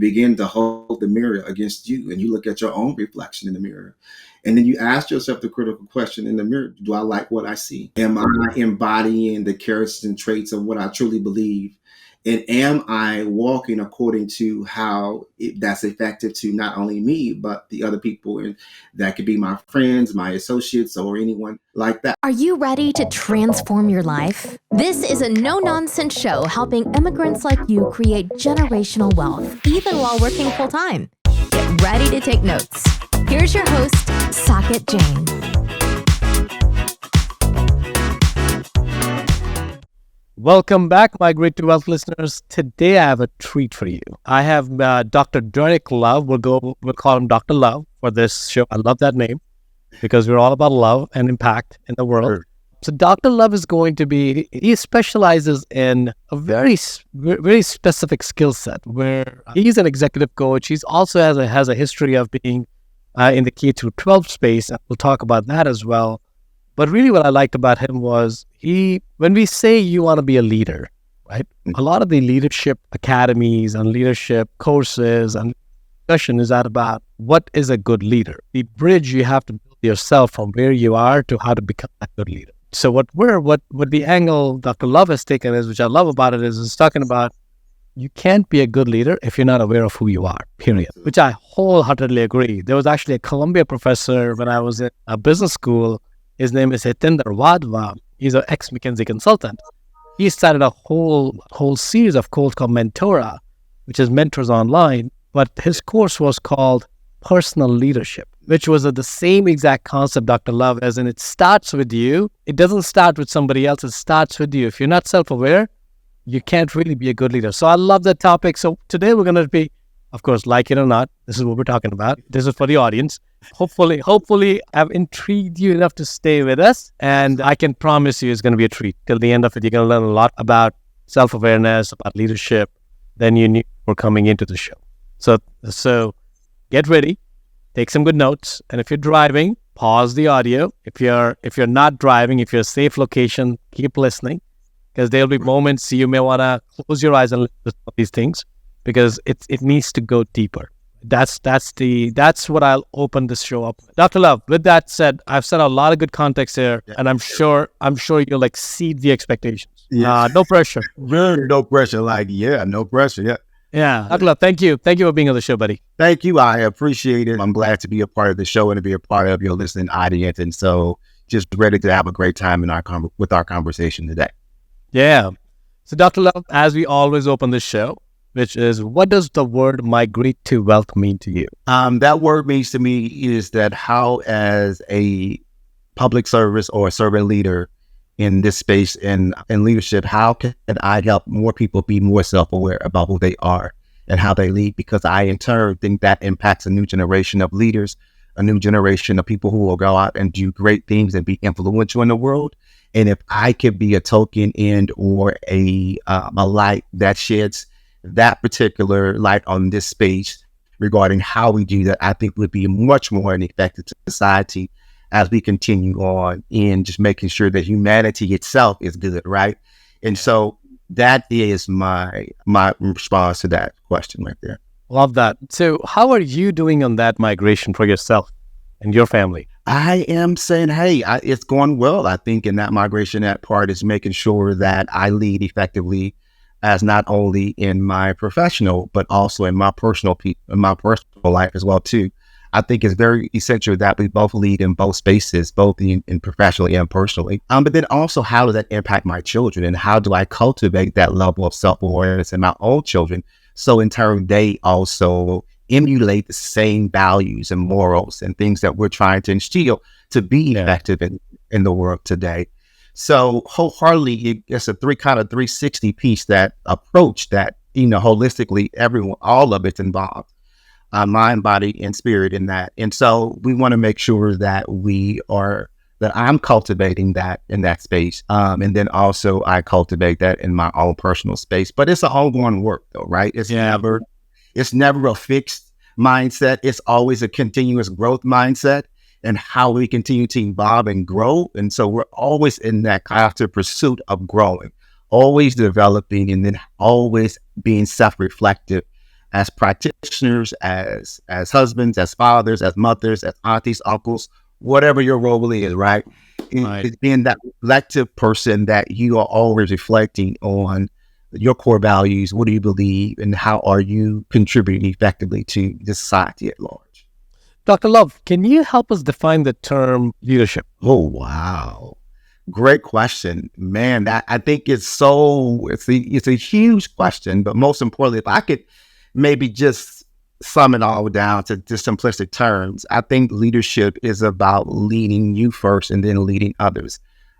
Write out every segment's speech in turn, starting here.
begin to hold the mirror against you and you look at your own reflection in the mirror. And then you ask yourself the critical question in the mirror: do I like what I see? Am I embodying the characters and traits of what I truly believe? And am I walking according to how that's effective to not only me, but the other people? And that could be my friends, my associates, or anyone like that. Are you ready to transform your life? This is a no-nonsense show helping immigrants like you create generational wealth, even while working full-time. Get ready to take notes. Here's your host, Saket Jain. Welcome back, Migrate to Wealth listeners. Today I have a treat for you. I have Dr. Derrick Love. We'll call him Dr. Love for this show. I love that name because we're all about love and impact in the world. Sure. So Dr. Love is going to he specializes in a very specific skill set where he's an executive coach. He's also has a history of being in the K-12 space, and we'll talk about that as well. But really what I liked about him was when we say you want to be a leader, right? A lot of the leadership academies and leadership courses and discussion is that about what is a good leader. The bridge you have to build yourself from where you are to how to become a good leader. So what the angle Dr. Love has taken is, which I love about it, is talking about you can't be a good leader if you're not aware of who you are, period. Which I wholeheartedly agree. There was actually a Columbia professor when I was in a business school. His name is Hitinder Wadhwa. He's an ex-McKinsey consultant. He started a whole series of courses called Mentora, which is Mentors Online. But his course was called Personal Leadership, which was the same exact concept, Dr. Love, as in it starts with you. It doesn't start with somebody else. It starts with you. If you're not self-aware, you can't really be a good leader. So I love that topic. So today we're going to be, of course, like it or not, this is what we're talking about. This is for the audience. Hopefully I've intrigued you enough to stay with us. And I can promise you it's going to be a treat. Till the end of it, you're going to learn a lot about self-awareness, about leadership, than you knew before coming into the show. So get ready, take some good notes. And if you're driving, pause the audio. If you're not driving, if you're a safe location, keep listening, because there'll be moments you may want to close your eyes and listen to these things, because it needs to go deeper. That's what I'll open this show up with. Dr. Love, with that said, I've said a lot of good context here, and I'm sure you'll exceed the expectations. Yeah. No pressure. Really, no pressure. No pressure. Yeah. Yeah. Dr. Love, thank you for being on the show, buddy. Thank you. I appreciate it. I'm glad to be a part of the show and to be a part of your listening audience. And so just ready to have a great time with our conversation today. Yeah. So Dr. Love, as we always open this show, which is, what does the word migrate to wealth mean to you? That word means to me is that how, as a public service or a servant leader in this space and leadership, how can I help more people be more self-aware about who they are and how they lead? Because I, in turn, think that impacts a new generation of leaders, a new generation of people who will go out and do great things and be influential in the world. And if I could be a token or a light that sheds that particular light on this space regarding how we do that, I think would be much more an effective to society as we continue on in just making sure that humanity itself is good, right? And so that is my response to that question right there. Love that. So how are you doing on that migration for yourself and your family? I am saying, hey, it's going well. I think in that migration, that part is making sure that I lead effectively, as not only in my professional, but also in my personal life as well too. I think it's very essential that we both lead in both spaces, both in professionally and personally. But then also, how does that impact my children, and how do I cultivate that level of self-awareness in my own children, so in turn they also emulate the same values and morals and things that we're trying to instill to be effective in the world today. So wholeheartedly, it's a 360 piece, that approach that, holistically, all of it's involved, mind, body, and spirit in that. And so we want to make sure that I'm cultivating that in that space. And then also I cultivate that in my own personal space, but it's an ongoing work though, right? It's never a fixed mindset. It's always a continuous growth mindset, and how we continue to evolve and grow. And so we're always in that constant pursuit of growing, always developing, and then always being self-reflective as practitioners, as husbands, as fathers, as mothers, as aunties, uncles, whatever your role is, right? Right. It's being that reflective person that you are always reflecting on your core values. What do you believe, and how are you contributing effectively to the society at large? Dr. Love, can you help us define the term leadership? Oh, wow. Great question, man. That I think it's a huge question, but most importantly, if I could maybe just sum it all down to simplistic terms, I think leadership is about leading you first and then leading others.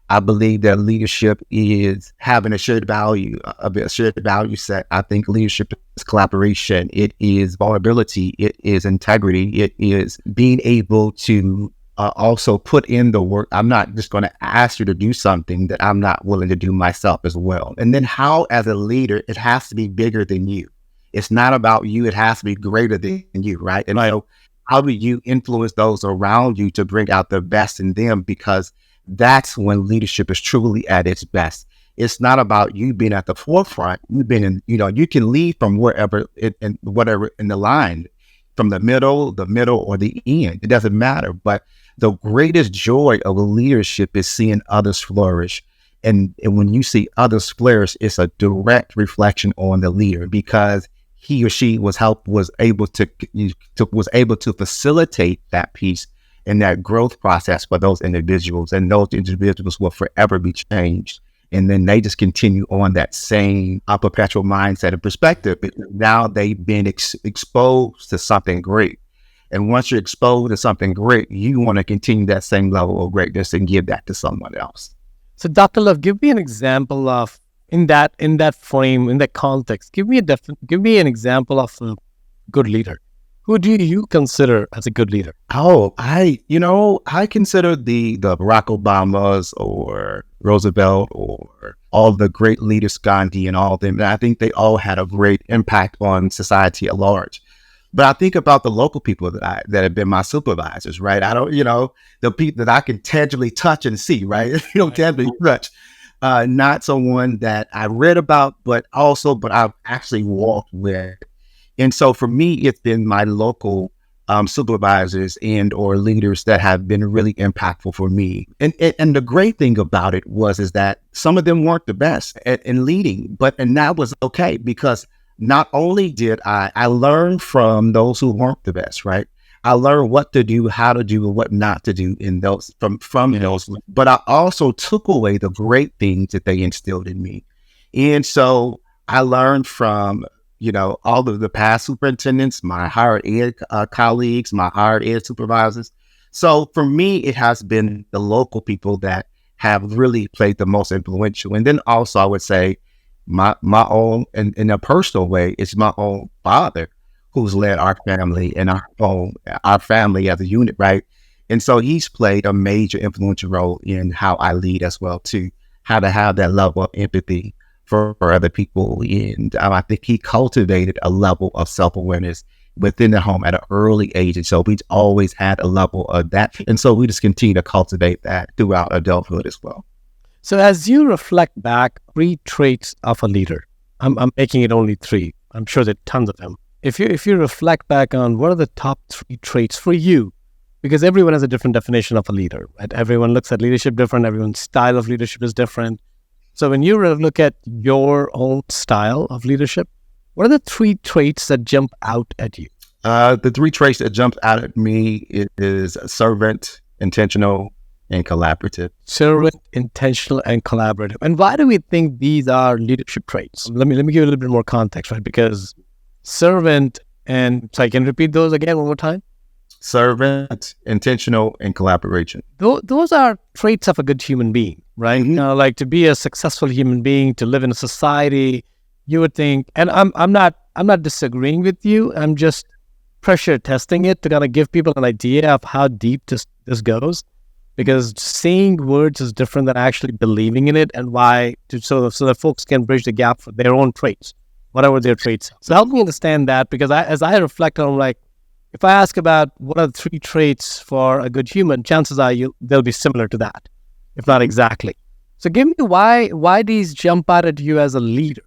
I believe that leadership is having a shared value, a shared value set. I think leadership is collaboration. It is vulnerability. It is integrity. It is being able to also put in the work. I'm not just going to ask you to do something that I'm not willing to do myself as well. And then how, as a leader, it has to be bigger than you. It's not about you. It has to be greater than you, right? And so how do you influence those around you to bring out the best in them? Because that's when leadership is truly at its best. It's not about you being at the forefront. You've been in, you can lead from wherever and whatever in the line, from the middle, or the end. It doesn't matter. But the greatest joy of leadership is seeing others flourish. And when you see others flourish, it's a direct reflection on the leader, because he or she was able to facilitate that piece and that growth process for those individuals. And those individuals will forever be changed. And then they just continue on that same perpetual mindset and perspective. Now they've been exposed to something great. And once you're exposed to something great, you want to continue that same level of greatness and give that to someone else. So, Dr. Love, give me an example of in that frame, in that context. Give me an example of a good leader. Who do you consider as a good leader? Oh, I consider the Barack Obamas or Roosevelt or all the great leaders, Gandhi and all of them. And I think they all had a great impact on society at large. But I think about the local people that have been my supervisors, right? I don't, the people that I can tangibly touch and see, right? Tangibly touch. Not someone that I read about, but I've actually walked with. And so for me, it's been my local supervisors and or leaders that have been really impactful for me. And the great thing about it is that some of them weren't the best in leading, and that was okay, because not only did I learn from those who weren't the best, right? I learned what to do, how to do, and what not to do in those from those. But I also took away the great things that they instilled in me. And so I learned from, all of the past superintendents, my higher ed colleagues, my higher ed supervisors. So for me, it has been the local people that have really played the most influential. And then also I would say my own, in a personal way, it's my own father who's led our family and our family as a unit, right? And so he's played a major influential role in how I lead as well, too, how to have that level of empathy for other people. And I think he cultivated a level of self-awareness within the home at an early age. And so we've always had a level of that. And so we just continue to cultivate that throughout adulthood as well. So as you reflect back, 3 traits of a leader, I'm making it only 3. I'm sure there are tons of them. If you reflect back on what are the top 3 traits for you, because everyone has a different definition of a leader, right? Everyone looks at leadership different. Everyone's style of leadership is different. So when you look at your own style of leadership, what are the 3 traits that jump out at you? The 3 traits that jump out at me is servant, intentional, and collaborative. Servant, intentional, and collaborative. And why do we think these are leadership traits? Let me give you a little bit more context, right? Because servant and, so I can repeat those again one more time. Servant, intentional, and collaboration. Those are traits of a good human being, right? Mm-hmm. Like to be a successful human being, to live in a society, you would think, and I'm not disagreeing with you. I'm just pressure testing it to kind of give people an idea of how deep this goes, because saying words is different than actually believing in it, and why so that folks can bridge the gap for their own traits, whatever their traits are. So help me understand that, because as I reflect on, like, if I ask about what are the 3 traits for a good human, chances are they'll be similar to that, if not exactly. So give me why these jump out at you as a leader.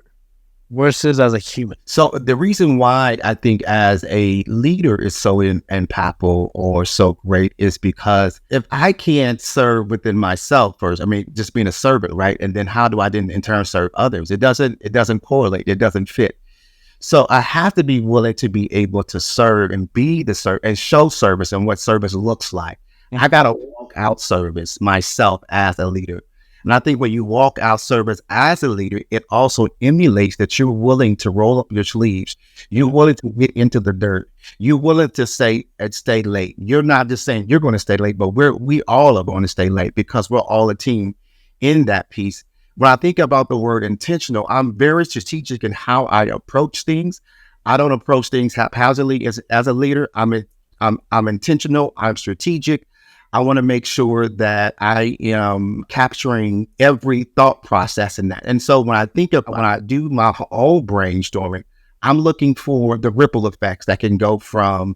versus as a human? So the reason why I think as a leader is so impactful or so great is because if I can't serve within myself first, I mean, just being a servant, right? And then how do I then in turn serve others? It doesn't correlate. It doesn't fit. So I have to be willing to be able to serve and be the serve and show service and what service looks like. I got to walk out service myself as a leader. And I think when you walk out service as a leader, it also emulates that you're willing to roll up your sleeves. You're willing to get into the dirt. You're willing to say and stay late. You're not just saying you're going to stay late, but we all are going to stay late because we're all a team in that piece. When I think about the word intentional, I'm very strategic in how I approach things. I don't approach things haphazardly as a leader. I'm intentional. I'm strategic. I want to make sure that I am capturing every thought process in that. And so when I do my own brainstorming, I'm looking for the ripple effects that can go from,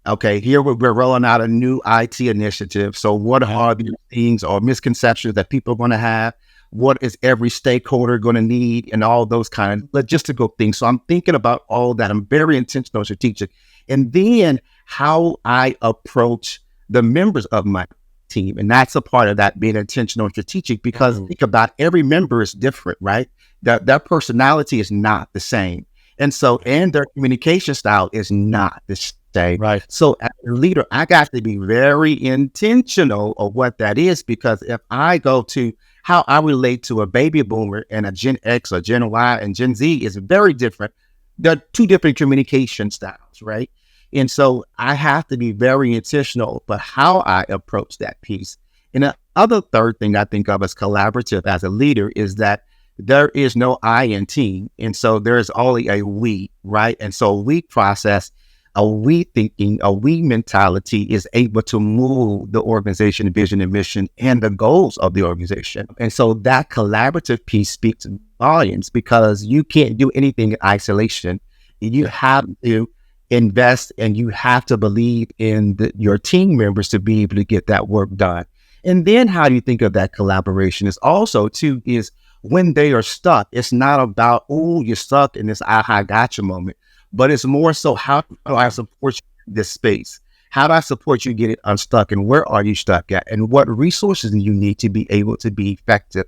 okay, here we're rolling out a new IT initiative. So what are the things or misconceptions that people are going to have? What is every stakeholder going to need and all those kind of logistical things. So I'm thinking about all that. I'm very intentional and strategic. And then how I approach the members of my team. And that's a part of that being intentional and strategic because think about every member is different, right? Their personality is not the same. And so, and their communication style is not the same. Right. So as a leader, I got to be very intentional of what that is because if I go to how I relate to a baby boomer and a Gen X or Gen Y and Gen Z is very different. They're two different communication styles, right? And so I have to be very intentional about how I approach that piece. And the other third thing I think of as collaborative as a leader is that there is no I in team. And so there's only a we, right? And so we process a we thinking, a we mentality is able to move the organization vision and mission and the goals of the organization. And so that collaborative piece speaks volumes because you can't do anything in isolation. You have to invest and you have to believe in your team members to be able to get that work done. And then how do you think of that collaboration is also too is when they are stuck, it's not about, oh, you're stuck in this aha gotcha moment. But it's more so, how do I support you in this space? How do I support you getting unstuck? And where are you stuck at? And what resources do you need to be able to be effective?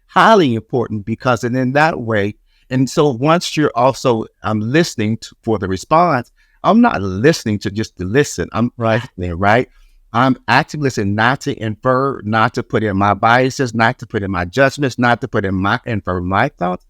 Highly important because, and in that way, and so once you're also listening for the response, I'm not listening to just to listen. I'm listening, right? I'm actively listening, not to infer, not to put in my biases, not to put in my judgments, not to put in my thoughts,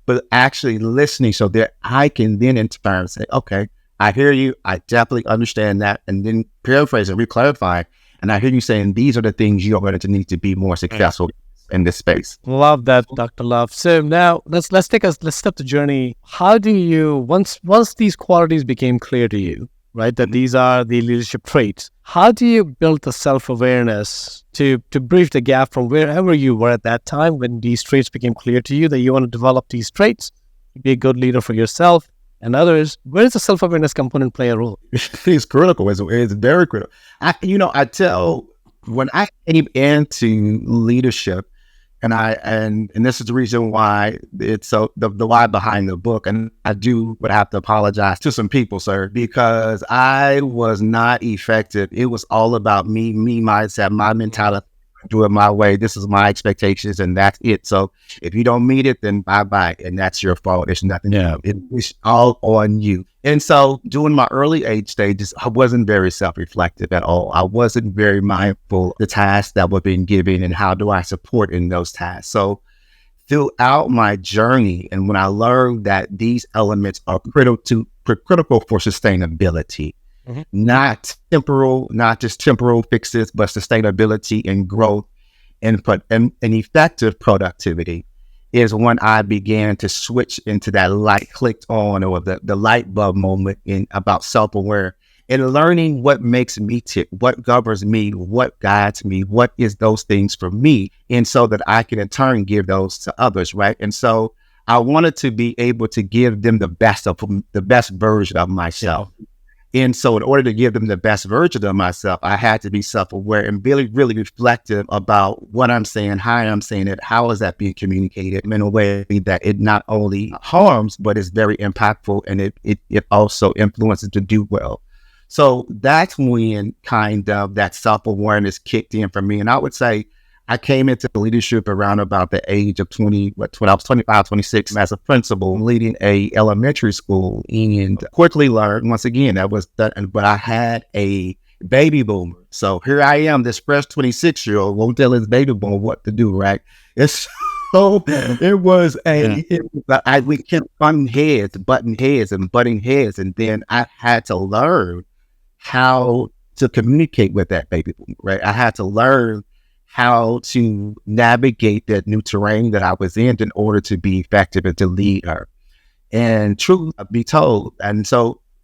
but actually listening so that I can then in turn say, okay, I hear you. I definitely understand that. And then paraphrase and re-clarify. And I hear you saying, these are the things you're going to need to be more successful in this space. Love that, Dr. Love. So now let's step the journey. How do you, once these qualities became clear to you, right, that these are the leadership traits, how do you build the self-awareness to bridge the gap from wherever you were at that time when these traits became clear to you that you want to develop these traits, be a good leader for yourself and others? Where does the self-awareness component play a role? It's critical. It's very critical. I tell when I came into leadership, and this is the reason why it's so the why behind the book. And I would have to apologize to some people, sir, because I was not effective. It was all about me mindset, my mentality, do it my way. This is my expectations, and that's it. So if you don't meet it, then bye, and that's your fault. It's nothing. Yeah. It's all on you. And so during my early age stages, I wasn't very self-reflective at all. I wasn't very mindful of the tasks that were being given and how do I support in those tasks. So throughout my journey, and when I learned that these elements are critical for sustainability, not just temporal fixes, but sustainability and growth and effective productivity, is when I began to switch into that light clicked on, or the light bulb moment about self-aware and learning what makes me tick, what governs me, what guides me, what is those things for me. And so that I can in turn give those to others, right? And so I wanted to be able to give them the best version of myself. And so in order to give them the best version of myself, I had to be self-aware and really, really reflective about what I'm saying, how I'm saying it, how is that being communicated in a way that it not only harms, but is very impactful, and it also influences to do well. So that's when kind of that self-awareness kicked in for me. And I would say I came into leadership around about the age of 20, when I was 25, 26 as a principal leading a elementary school, and quickly learned, once again, that was that, but I had a baby boomer. So here I am, this fresh 26-year-old won't tell his baby boomer what to do, right? It's so, we kept butting heads and butting heads. And then I had to learn how to communicate with that baby boomer, right? I had to learn how to navigate that new terrain that I was in order to be effective and to lead her. And truth be told, and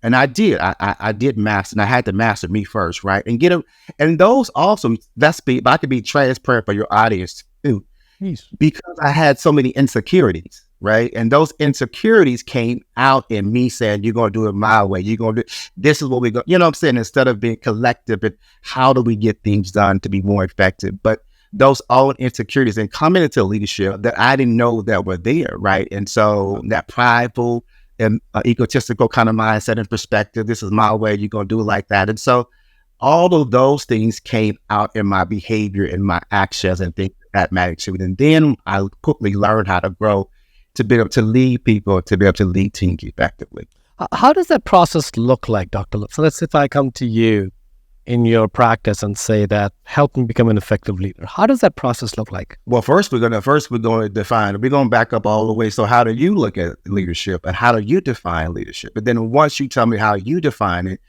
I did, I did master, and I had to master me first, right? And get them, and those also, if I could be transparent for your audience too, because I had so many insecurities, right? And those insecurities came out in me saying, you're going to do it my way. You're going to do, this is what we're going, you know what I'm saying? Instead of being collective, and how do we get things done to be more effective? But those own insecurities and coming into leadership that I didn't know that were there, right? And so that prideful and egotistical kind of mindset and perspective, this is my way, you're going to do it like that. And so all of those things came out in my behavior and my actions and things of that magnitude. And then I quickly learned how to grow to be able to lead people, to be able to lead teams effectively. How does that process look like, Dr. Love? So let's say if I come to you in your practice and say that help me become an effective leader, how does that process look like? Well, first we're going to define, we're going to back up all the way. So how do you look at leadership, and how do you define leadership? But then once you tell me how you define it,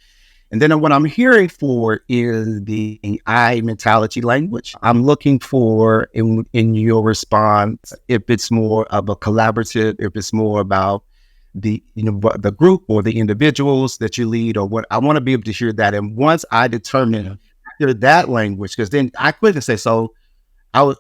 and then what I'm hearing for is the I mentality language. I'm looking for in your response, if it's more of a collaborative, if it's more about the group or the individuals that you lead, or what. I want to be able to hear that. And once I determine hear that language, because then I couldn't say, so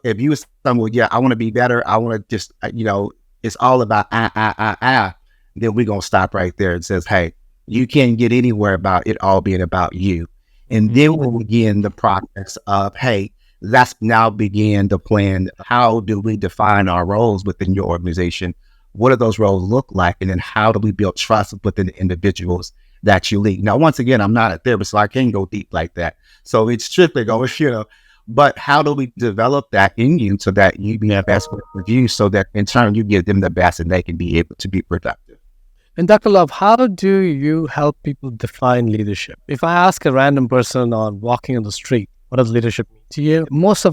if you was saying, well, yeah, I want to be better, I want to just, it's all about then we're going to stop right there and says, hey, you can't get anywhere about it all being about you. And then we'll begin the process of, hey, let's now begin to plan. How do we define our roles within your organization? What do those roles look like? And then how do we build trust within the individuals that you lead? Now, once again, I'm not a therapist, so I can't go deep like that. So it's strictly going, but how do we develop that in you so that you be the best with you, so that in turn you give them the best and they can be able to be productive? And Dr. Love, how do you help people define leadership? If I ask a random person on walking on the street, what does leadership mean to you? Most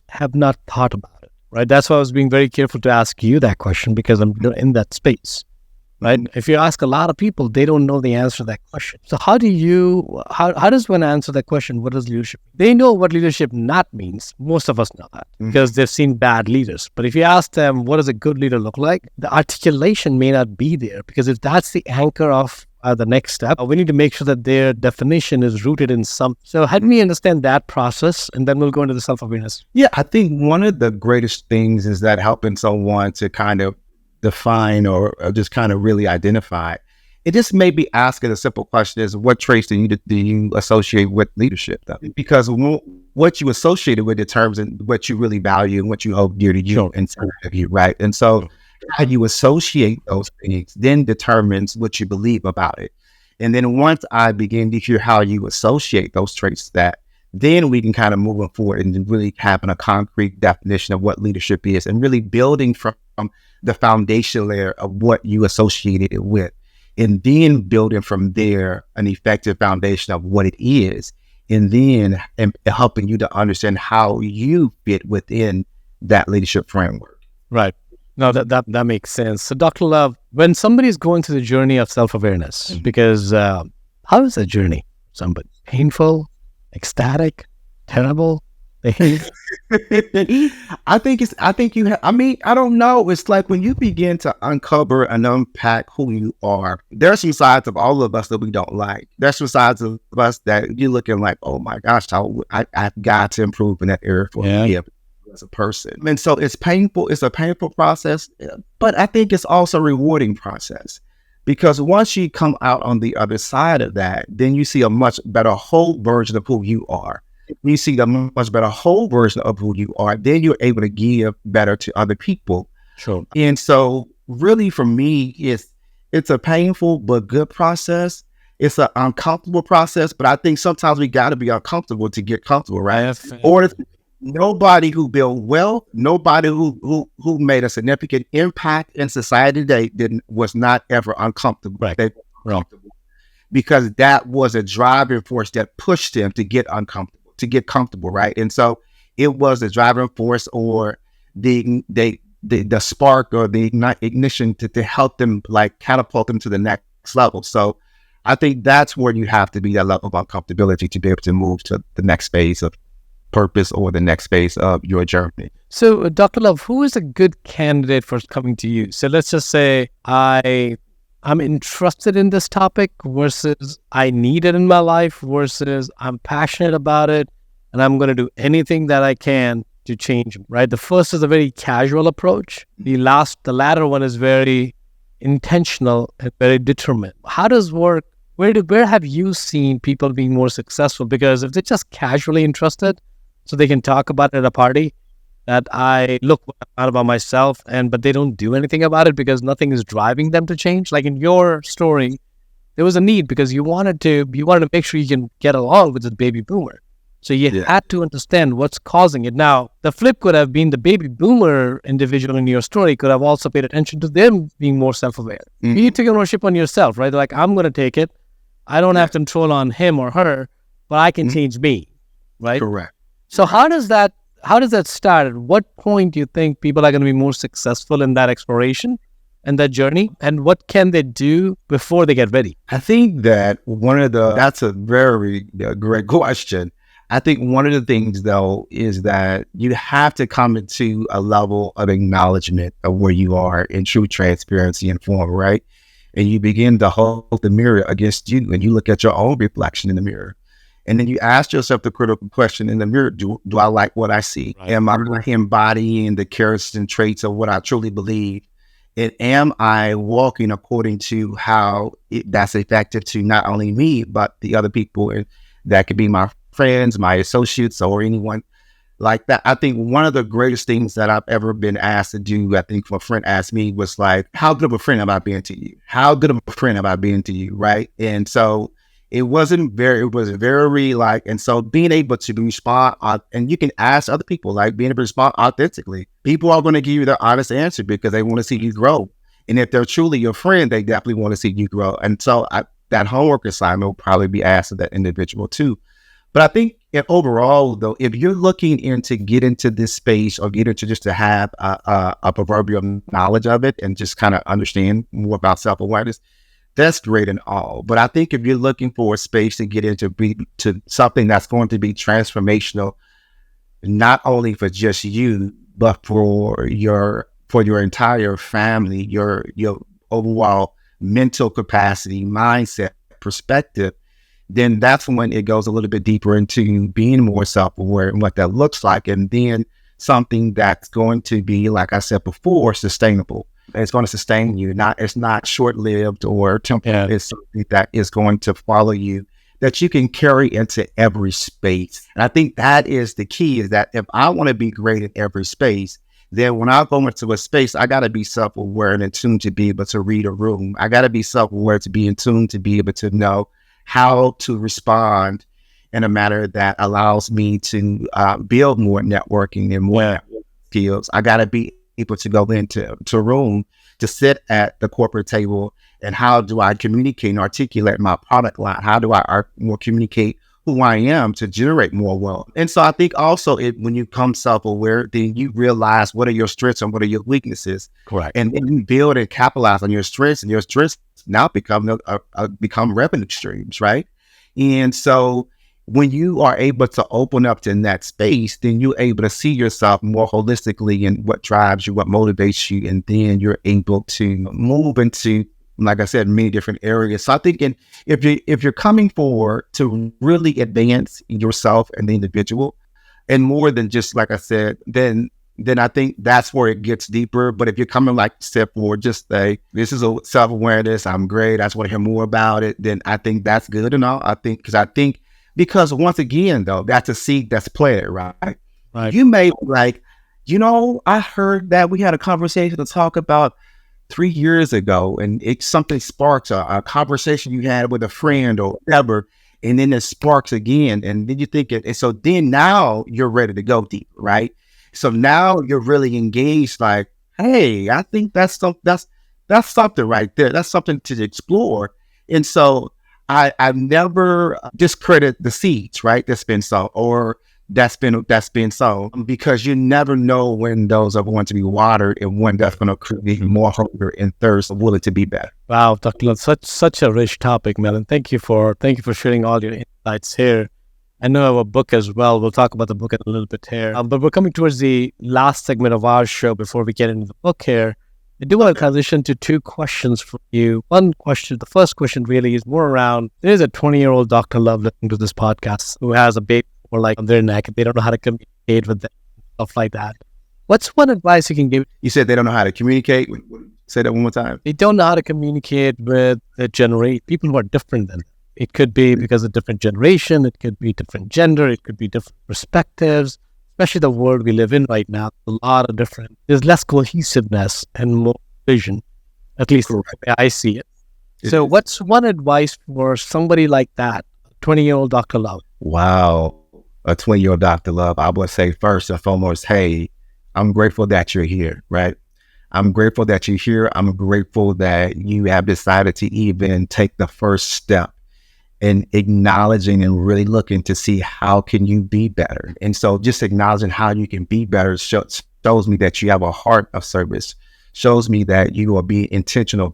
have not thought about it, right? That's why I was being very careful to ask you that question, because I'm in that space, right? If you ask a lot of people, they don't know the answer to that question. So how does one answer that question? What does leadership mean? They know what leadership not means. Most of us know that because they've seen bad leaders. But if you ask them, what does a good leader look like? The articulation may not be there, because if that's the anchor of the next step, we need to make sure that their definition is rooted in some. So help me understand that process, and then we'll go into the self-awareness. Yeah, I think one of the greatest things is that helping someone to kind of define or just kind of really identify it. Just maybe asking a simple question is, what traits do you associate with leadership? Though? Because what you associate it with determines what you really value and what you hold dear to you inside of you, right? And so how you associate those things then determines what you believe about it. And then once I begin to hear how you associate those traits, that then we can kind of move forward and really having a concrete definition of what leadership is, and really building from the foundation layer of what you associated it with, and then building from there an effective foundation of what it is, and then helping you to understand how you fit within that leadership framework. Right. No, that makes sense. So Dr. Love, when somebody is going through the journey of self-awareness, because how is that journey? Somebody painful, ecstatic, terrible? I don't know. It's like when you begin to uncover and unpack who you are, there are some sides of all of us that we don't like. There's some sides of us that you're looking like, oh my gosh, I've got to improve in that area for me as a person. And so it's painful. It's a painful process, but I think it's also a rewarding process. Because once you come out on the other side of that, then you see a much better whole version of who you are. When you see the much better whole version of who you are, then you're able to give better to other people. Sure. And so really for me, it's a painful but good process. It's an uncomfortable process, but I think sometimes we got to be uncomfortable to get comfortable, right? Or nobody who built wealth, nobody who made a significant impact in society today was not ever uncomfortable. Right. They were uncomfortable because that was a driving force that pushed them to get uncomfortable, to get comfortable, right? And so it was the driving force or the spark or the ignition to help them, like catapult them to the next level. So I think that's where you have to be, that level of uncomfortability, to be able to move to the next phase of purpose or the next phase of your journey. So, Dr. Love, who is a good candidate for coming to you? So let's just say I'm interested in this topic versus I need it in my life versus I'm passionate about it and I'm going to do anything that I can to change, right? The first is a very casual approach. The latter one is very intentional and very determined. How does work? Where have you seen people being more successful? Because if they're just casually interested, so they can talk about it at a party, that I look out about myself, but they don't do anything about it because nothing is driving them to change. Like in your story, there was a need because you wanted to make sure you can get along with the baby boomer. So you had to understand what's causing it. Now, the flip could have been the baby boomer individual in your story could have also paid attention to them being more self-aware. Mm-hmm. You take ownership on yourself, right? Like, I'm going to take it. I don't have control on him or her, but I can change me, right? Correct. So how does that start? At what point do you think people are going to be more successful in that exploration and that journey? And what can they do before they get ready? I think that that's a very great question. I think one of the things, though, is that you have to come into a level of acknowledgement of where you are in true transparency and form, right? And you begin to hold the mirror against you and you look at your own reflection in the mirror. And then you ask yourself the critical question in the mirror, do I like what I see? Right. Am I embodying the characters and traits of what I truly believe? And am I walking according to how that's effective to not only me, but the other people? And that could be my friends, my associates, or anyone like that. I think one of the greatest things that I've ever been asked to do, I think a friend asked me, was like, how good of a friend have I been to you? How good of a friend have I been to you? Right. And so it was very like, and so being able to respond, and you can ask other people, like being able to respond authentically. People are going to give you their honest answer because they want to see you grow. And if they're truly your friend, they definitely want to see you grow. And so that homework assignment will probably be asked of that individual too. But I think overall, though, if you're looking get into this space or get into just to have a proverbial knowledge of it and just kind of understand more about self-awareness, that's great and all. But I think if you're looking for a space to get into to something that's going to be transformational, not only for just you, but for your entire family, your overall mental capacity, mindset, perspective, then that's when it goes a little bit deeper into being more self-aware and what that looks like. And then something that's going to be, like I said before, sustainable. It's going to sustain you. It's not short-lived or temporary. It's something that is going to follow you, that you can carry into every space. And I think that is the key, is that if I want to be great in every space, then when I go into a space, I got to be self-aware and in tune to be able to read a room. I got to be self-aware to be in tune to be able to know how to respond in a manner that allows me to build more networking and more skills. I got to be able to go into a room to sit at the corporate table, and how do I communicate and articulate my product line? How do I more communicate who I am to generate more wealth? And so I think also when you become self-aware, then you realize what are your strengths and what are your weaknesses. Correct. And then you build and capitalize on your strengths, and your strengths now become revenue streams, right? And so when you are able to open up to that space, then you're able to see yourself more holistically and what drives you, what motivates you, and then you're able to move into, like I said, many different areas. So I think if you're coming forward to really advance yourself and the individual, and more than just, like I said, then then I think that's where it gets deeper. But if you're coming like step forward, just say, this is a self-awareness, I'm great, I just want to hear more about it, then I think that's good and all. Because once again, though, that's a seed that's planted, right? Right. You may like, I heard that we had a conversation to talk about 3 years ago, and it something sparks a conversation you had with a friend or whatever, and then it sparks again, and then you think it, and so then now you're ready to go deep, right? So now you're really engaged, like, hey, I think that's something right there. That's something to explore. And so I've never discredit the seeds, right? That's been sown, or that's been sown, because you never know when those are going to be watered and when that's going to create more hunger and thirst, willing to be better. Wow, Dr. Love, such a rich topic, man. And thank you for sharing all your insights here. I know I have a book as well. We'll talk about the book in a little bit here. But we're coming towards the last segment of our show before we get into the book here. I do want to transition to two questions for you. One question, the first question really is more around, there's a 20-year-old Dr. Love listening to this podcast who has a baby or like on their neck, and they don't know how to communicate with them, stuff like that. What's one advice you can give? You said they don't know how to communicate. Say that one more time. They don't know how to communicate with the people who are different than them. It could be because of different generation. It could be different gender. It could be different perspectives, especially the world we live in right now. A lot of different, there's less cohesiveness and more vision, at least the way I see it. So what's one advice for somebody like that, 20-year-old Dr. Love? Wow. A 20-year-old Dr. Love, I would say first and foremost, hey, I'm grateful that you're here, right? I'm grateful that you're here. I'm grateful that you have decided to even take the first step in acknowledging and really looking to see how can you be better. And so just acknowledging how you can be better shows me that you have a heart of service, shows me that you are being intentional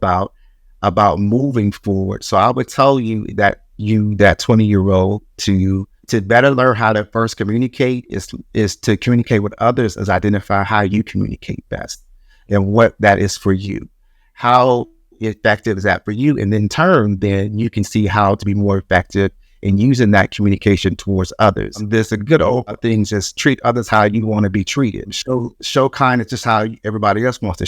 about moving forward. So I would tell you that that 20-year-old, to better learn how to first communicate is to communicate with others, is identify how you communicate best and what that is for you. How effective is that for you? And in turn, then you can see how to be more effective in using that communication towards others. There's a good old thing, just treat others how you want to be treated. Show kindness just how everybody else wants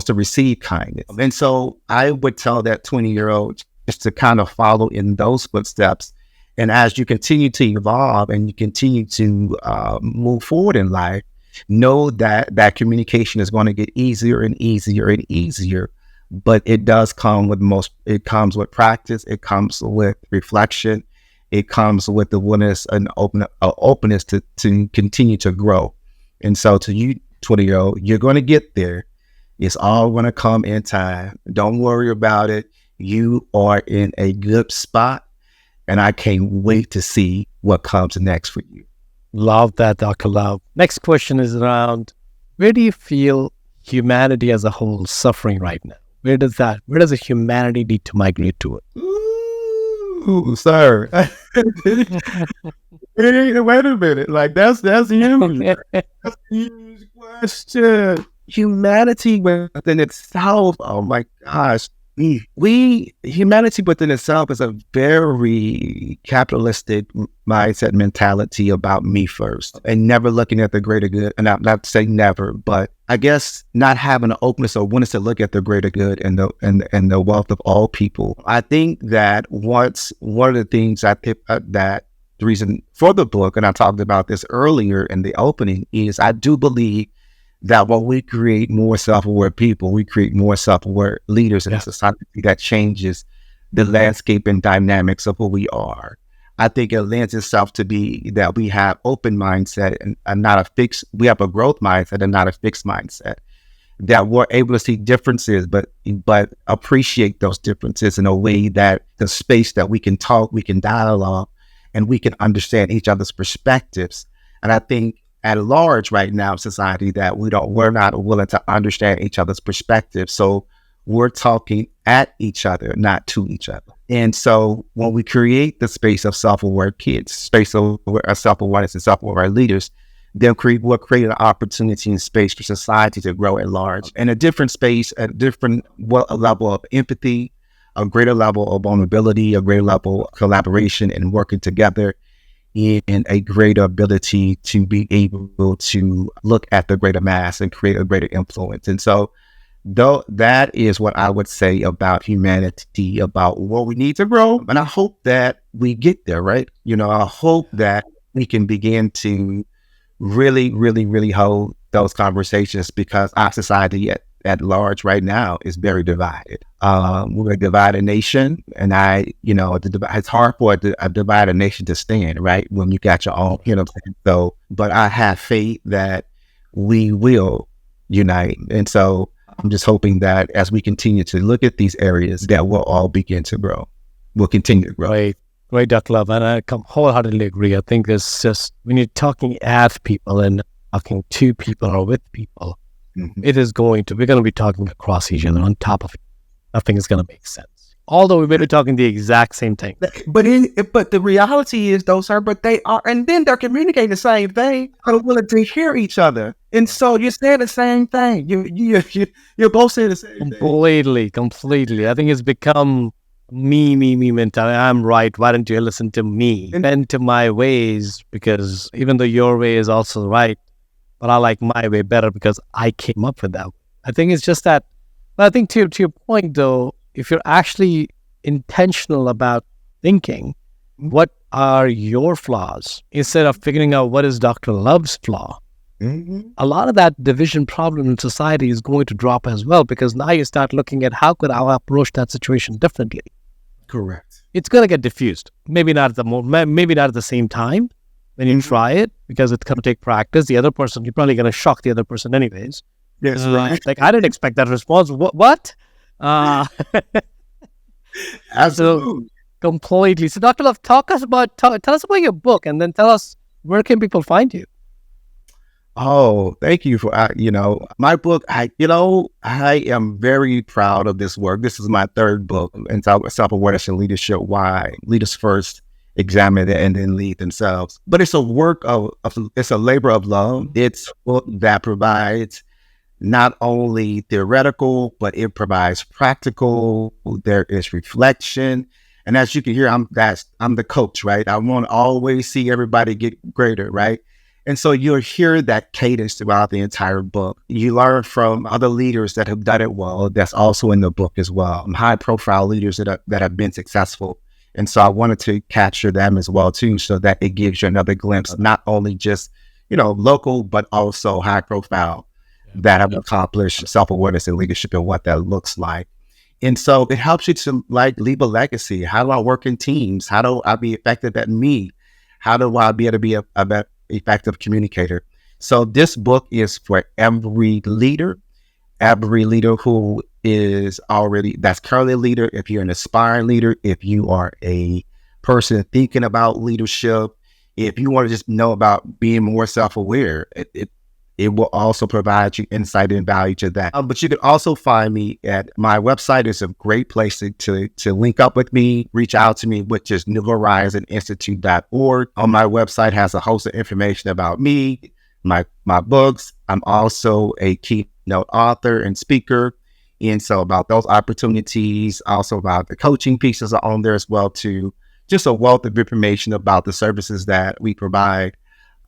to receive kindness. And so I would tell that 20-year-old just to kind of follow in those footsteps. And as you continue to evolve and you continue to move forward in life, know that communication is going to get easier and easier and easier. But it does come with it comes with practice. It comes with reflection. It comes with the willingness and openness to continue to grow. And so to you, 20-year-old, you're going to get there. It's all going to come in time. Don't worry about it. You are in a good spot. And I can't wait to see what comes next for you. Love that, Dr. Love. Next question is around, where do you feel humanity as a whole is suffering right now? Where does the humanity need to migrate to it? Ooh, sir. Wait a minute. Like that's huge. That's a huge question. Humanity within itself. Oh my gosh. Humanity within itself is a very capitalistic mindset mentality about me first and never looking at the greater good. And I'm not saying never, but I guess not having an openness or willingness to look at the greater good and the wealth of all people. I think that one of the things I think that the reason for the book, and I talked about this earlier in the opening, is I do believe that when we create more self-aware people, we create more self-aware leaders in a society that changes the landscape and dynamics of who we are. I think it lends itself to be that we have open mindset and not a fixed, we have a growth mindset and not a fixed mindset. That we're able to see differences, but appreciate those differences in a way that the space that we can talk, we can dialogue, and we can understand each other's perspectives. And I think at large right now, society, that we're not willing to understand each other's perspectives. So we're talking at each other, not to each other. And so when we create the space of self-aware kids, space of self-awareness and self-aware leaders, then we'll create an opportunity and space for society to grow at large. In a different space, a different level of empathy, a greater level of vulnerability, a greater level of collaboration and working together. in a greater ability to be able to look at the greater mass and create a greater influence. And so though that is what I would say about humanity, about what we need to grow. And I hope that we get there, right? I hope that we can begin to really, really, really hold those conversations, because our society at large right now is very divided. We're a divided nation, and it's hard for a divided nation to stand, right? When you got your own, So, but I have faith that we will unite. And so I'm just hoping that as we continue to look at these areas, that we'll all begin to grow. We'll continue to grow. Great, Dr. Love. And I wholeheartedly agree. I think it's just, when you're talking at people and talking to people or with people, we're going to be talking across each other, on top of it. Nothing is going to make sense. Although we may be talking the exact same thing. But the reality is, though, sir, but they are, and then they're communicating the same thing, are willing to hear each other. And so you're saying the same thing. You're both saying the same thing. Completely. I think it's become me mentality. I'm right. Why don't you listen to me? Bend to my ways, because even though your way is also right, but I like my way better because I came up with that. I think it's just that. But I think to your point, though, if you're actually intentional about thinking, what are your flaws, instead of figuring out what is Dr. Love's flaw, a lot of that division problem in society is going to drop as well, because now you start looking at how could I approach that situation differently. Correct. It's going to get diffused. Maybe not at the same time when you try it, because it's going to take practice. The other person, you're probably going to shock the other person anyways. Yes, right. Like, I didn't expect that response. What? Absolutely. So, completely. So, Dr. Love, tell us about your book, and then tell us, where can people find you? Oh, thank you for, my book. I am very proud of this work. This is my third book, entitled Self-Awareness and Leadership: Why Leaders First Examine and Then Lead Themselves. But it's a work it's a labor of love. It's a book that provides not only theoretical, but it provides practical. There is reflection. And as you can hear, I'm the coach, right? I want to always see everybody get greater, right? And so you'll hear that cadence throughout the entire book. You learn from other leaders that have done it well. That's also in the book as well. High profile leaders that have been successful. And so I wanted to capture them as well too, so that it gives you another glimpse, not only just, local, but also high profile that have accomplished self-awareness and leadership and what that looks like. And so it helps you to leave a legacy. How do I work in teams? How do I be effective at me? How do I be able to be a better effective communicator? So this book is for every leader who is that's currently a leader. If you're an aspiring leader, if you are a person thinking about leadership, if you want to just know about being more self-aware, it will also provide you insight and value to that. But you can also find me at my website. Is a great place to link up with me, reach out to me, which is newhorizoninstitute.org. On my website has a host of information about me, my books. I'm also a keynote author and speaker. And so about those opportunities, also about the coaching pieces are on there as well too. Just a wealth of information about the services that we provide.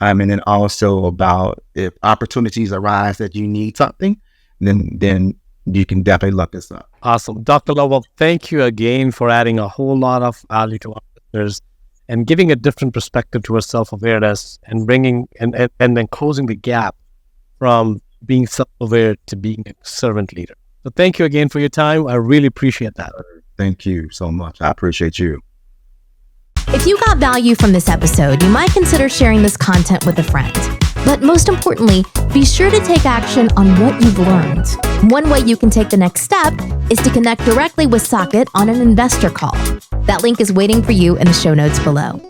And then also about if opportunities arise that you need something, then you can definitely look this up. Awesome. Dr. Love, well, thank you again for adding a whole lot of value to our listeners and giving a different perspective to our self-awareness and bringing and then closing the gap from being self-aware to being a servant leader. So thank you again for your time. I really appreciate that. Thank you so much. I appreciate you. If you got value from this episode, you might consider sharing this content with a friend. But most importantly, be sure to take action on what you've learned. One way you can take the next step is to connect directly with Saket on an investor call. That link is waiting for you in the show notes below.